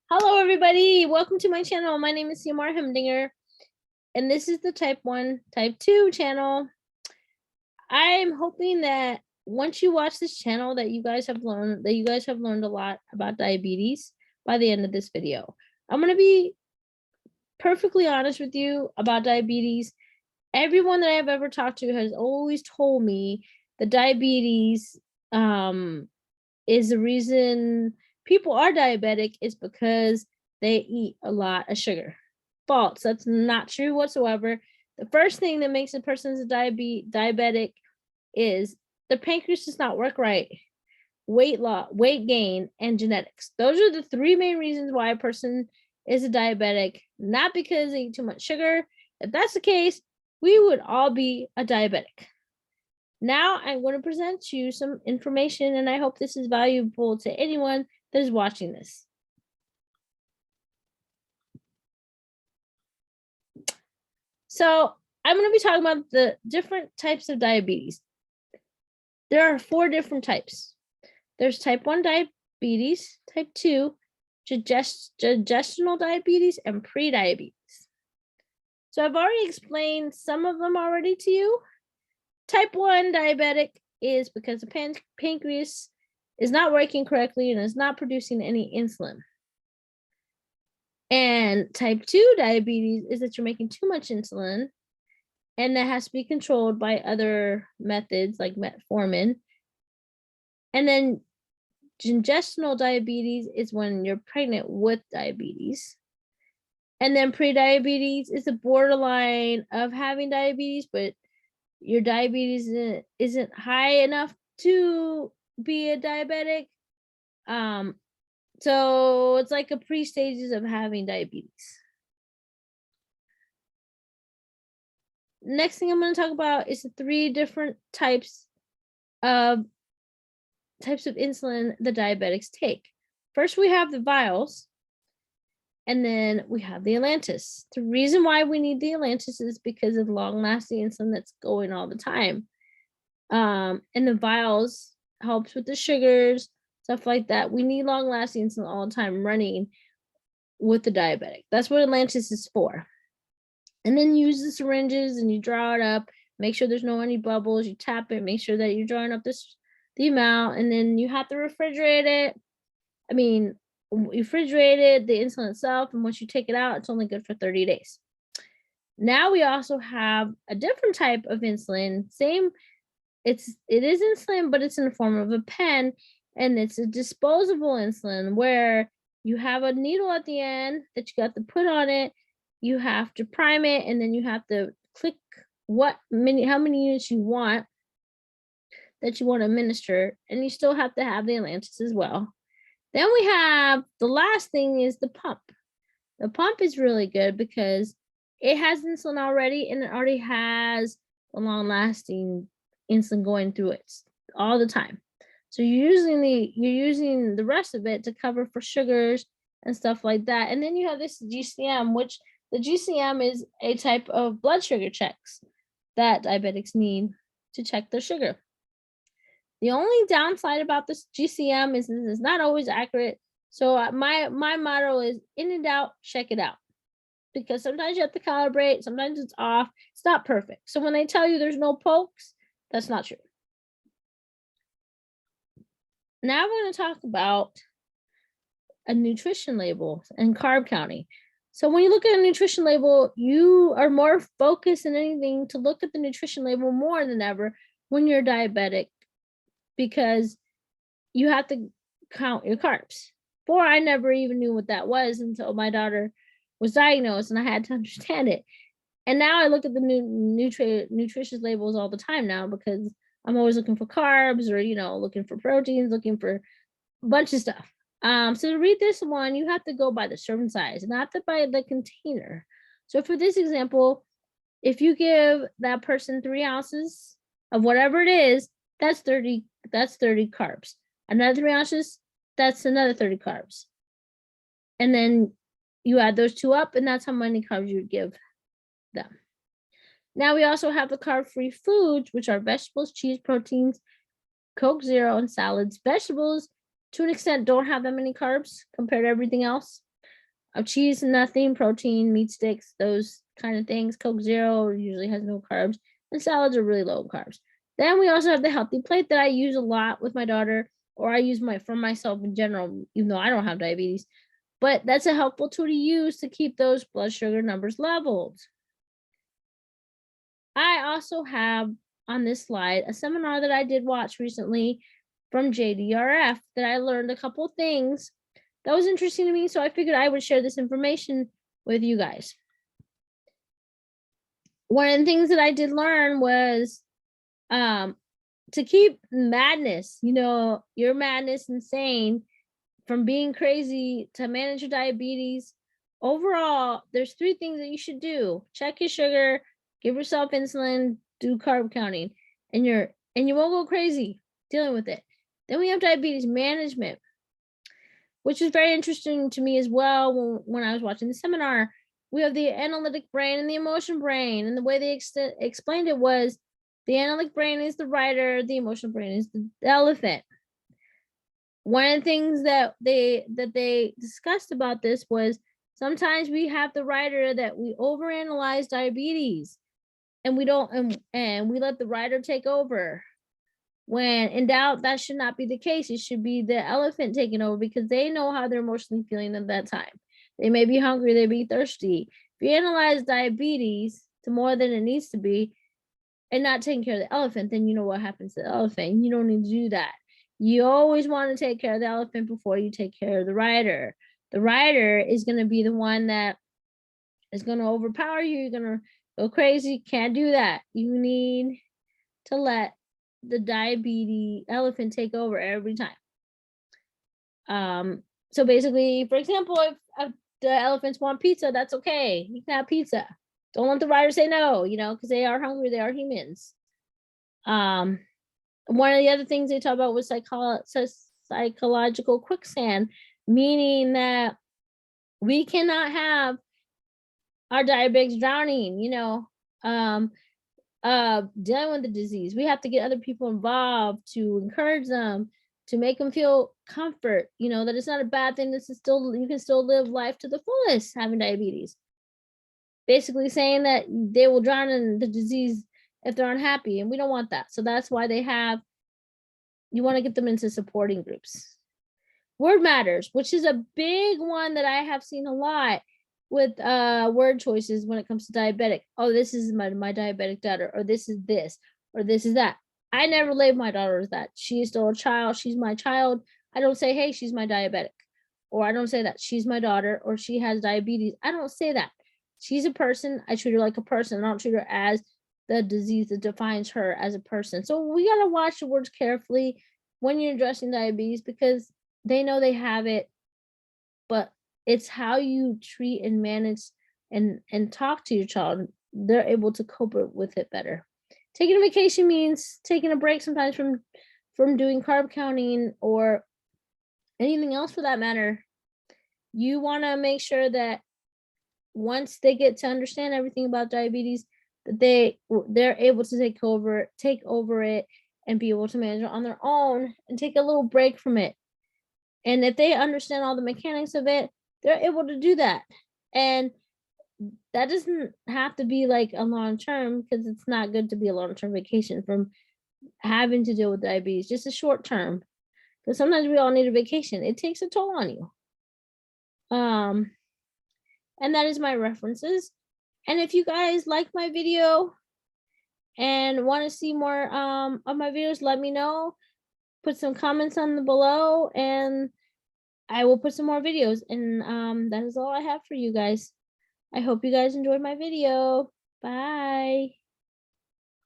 Hello, everybody. Welcome to my channel. My name is Seymour Hemdinger, and this is the Type 1, Type 2 channel. I'm hoping that once you watch this channel that you guys have learned a lot about diabetes by the end of this video. I'm going to be perfectly honest with you about diabetes. Everyone that I've ever talked to has always told me that diabetes is the reason people are diabetic is because they eat a lot of sugar. False. That's not true whatsoever. The first thing that makes a person diabetic is the pancreas does not work right, weight loss, weight gain, and genetics. Those are the three main reasons why a person is a diabetic, not because they eat too much sugar. If that's the case, we would all be a diabetic. Now I'm going to present you some information, and I hope this is valuable to anyone that is watching this. So I'm going to be talking about the different types of diabetes. There are 4 different types. There's type 1 diabetes, type 2, gestational diabetes, and pre-diabetes. So I've already explained some of them already to you. Type 1 diabetic is because the pancreas is not working correctly and is not producing any insulin. And type 2 diabetes is that you're making too much insulin, and that has to be controlled by other methods like metformin. And then gestational diabetes is when you're pregnant with diabetes. And then pre-diabetes is the borderline of having diabetes, but your diabetes isn't high enough to be a diabetic. So it's like a pre-stages of having diabetes. Next thing I'm going to talk about is the 3 different types of insulin the diabetics take. First, we have the vials, and then we have the Mellitus. The reason why we need the Mellitus is because of long-lasting insulin that's going all the time. And the vials helps with the sugars, stuff like that. We need long-lasting insulin all the time running with the diabetic. That's what Mellitus is for. And then you use the syringes and you draw it up. Make sure there's no any bubbles. You tap it. Make sure that you're drawing up the amount. And then you have to refrigerate it. Refrigerate it, the insulin itself, and once you take it out, it's only good for 30 days. Now we also have a different type of insulin. It is insulin, but it's in the form of a pen, and it's a disposable insulin where you have a needle at the end that you got to put on it. You have to prime it, and then you have to click how many units you want that you want to administer, and you still have to have the Mellitus as well. Then we have the last thing is the pump. The pump is really good because it has insulin already, and it already has a long-lasting insulin going through it all the time. So you're using the rest of it to cover for sugars and stuff like that. And then you have this GCM, which the GCM is a type of blood sugar checks that diabetics need to check their sugar. The only downside about this GCM is it's not always accurate. So my motto is, in and out, check it out. Because sometimes you have to calibrate, sometimes it's off. It's not perfect. So when they tell you there's no pokes, that's not true. Now we're going to talk about a nutrition label and carb counting. So when you look at a nutrition label, you are more focused than anything to look at the nutrition label more than ever when you're diabetic, because you have to count your carbs. Before, I never even knew what that was until my daughter was diagnosed and I had to understand it. And now I look at the nutritious labels all the time now, because I'm always looking for carbs, or looking for proteins, looking for a bunch of stuff. So to read this one, you have to go by the serving size, not by the container. So for this example, if you give that person 3 ounces of whatever it is, that's 30 carbs. Another 3 ounces, that's another 30 carbs. And then you add those 2 up, and that's how many carbs you would give them. Now we also have the carb-free foods, which are vegetables, cheese, proteins, Coke Zero, and salads. Vegetables, to an extent, don't have that many carbs compared to everything else. of cheese, nothing, protein, meat sticks, those kind of things. Coke Zero usually has no carbs, and salads are really low in carbs. Then we also have the healthy plate that I use a lot with my daughter, or I use for myself in general, even though I don't have diabetes. But that's a helpful tool to use to keep those blood sugar numbers leveled. I also have on this slide a seminar that I did watch recently from JDRF that I learned a couple things that was interesting to me, so I figured I would share this information with you guys. One of the things that I did learn was to keep madness, your madness insane, from being crazy, to manage your diabetes. Overall, there's 3 things that you should do. Check your sugar, give yourself insulin, do carb counting, and you won't go crazy dealing with it. Then we have diabetes management, which is very interesting to me as well. When I was watching the seminar, we have the analytic brain and the emotion brain, and the way they explained it was the analytic brain is the rider, the emotional brain is the elephant. One of the things that they discussed about this was sometimes we have the rider that we overanalyze diabetes, and we don't, and we let the rider take over. When in doubt, that should not be the case. It should be the elephant taking over, because they know how they're emotionally feeling at that time. They may be hungry, they may be thirsty. If you analyze diabetes to more than it needs to be and not taking care of the elephant, then you know what happens to the elephant. You don't need to do that. You always want to take care of the elephant before you take care of the rider. The rider is going to be the one that is going to overpower you. You're going to go crazy. Can't do that. You need to let the diabetes elephant take over every time. So basically, for example, if the elephants want pizza, that's okay. You can have pizza. Don't let the rider say no, because they are hungry. They are humans. One of the other things they talk about was psychological quicksand, meaning that we cannot have our diabetics drowning, dealing with the disease. We have to get other people involved to encourage them, to make them feel comfort, that it's not a bad thing. You can still live life to the fullest having diabetes. Basically saying that they will drown in the disease if they're unhappy, and we don't want that. So that's why you want to get them into supporting groups. Word matters, which is a big one that I have seen a lot with word choices when it comes to diabetic. Oh, this is my diabetic daughter, or this is this, or this is that. I never label my daughter as that. She is still a child. She's my child. I don't say, hey, she's my diabetic. Or I don't say that she's my daughter, or she has diabetes. I don't say that. She's a person. I treat her like a person. I don't treat her as the disease that defines her as a person. So we got to watch the words carefully when you're addressing diabetes, because they know they have it, but it's how you treat and manage and talk to your child. They're able to cope with it better. Taking a vacation means taking a break sometimes from doing carb counting or anything else for that matter. You want to make sure that once they get to understand everything about diabetes, that they're able to take over it and be able to manage it on their own and take a little break from it. And if they understand all the mechanics of it, they're able to do that. And that doesn't have to be like a long term, because it's not good to be a long-term vacation from having to deal with diabetes, just a short term. Because sometimes we all need a vacation. It takes a toll on you. And that is my references. And if you guys like my video and want to see more of my videos, let me know. Put some comments on the below, and I will put some more videos. And that is all I have for you guys. I hope you guys enjoyed my video. Bye.